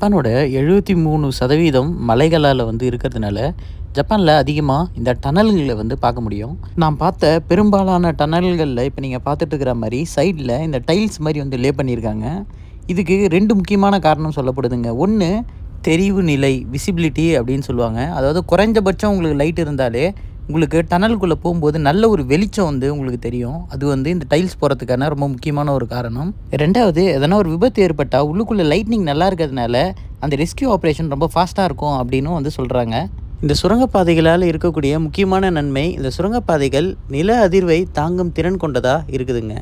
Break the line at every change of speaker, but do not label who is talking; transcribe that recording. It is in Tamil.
ஜப்பானோட 73% மலைகளால் இருக்கிறதுனால ஜப்பானில் அதிகமாக இந்த டனல்களை பார்க்க முடியும். நான் பார்த்த பெரும்பாலான டனல்களில் இப்போ நீங்கள் பார்த்துட்டு இருக்கிற மாதிரி சைடில் இந்த டைல்ஸ் மாதிரி லே பண்ணியிருக்காங்க. இதுக்கு 2 முக்கியமான காரணம் சொல்லப்படுதுங்க. ஒன்று தெரிவு நிலை, விசிபிலிட்டி அப்படின்னு சொல்லுவாங்க. அதாவது குறைஞ்சபட்சம் உங்களுக்கு லைட் இருந்தாலே உங்களுக்கு டனலுக்குள்ளே போகும்போது நல்ல ஒரு வெளிச்சம் உங்களுக்கு தெரியும். அது இந்த டைல்ஸ் போகிறதுக்கான ரொம்ப முக்கியமான ஒரு காரணம். 2வது, எதனா ஒரு விபத்து ஏற்பட்டால் உள்ளுக்குள்ளே லைட்னிங் நல்லா இருக்கிறதுனால அந்த ரெஸ்கியூ ஆப்ரேஷன் ரொம்ப ஃபாஸ்ட்டாக இருக்கும் அப்படின்னு சொல்கிறாங்க. இந்த சுரங்கப்பாதைகளால் இருக்கக்கூடிய முக்கியமான நன்மை, இந்த சுரங்கப்பாதைகள் நில அதிர்வை தாங்கும் திறன் கொண்டதாக இருக்குதுங்க.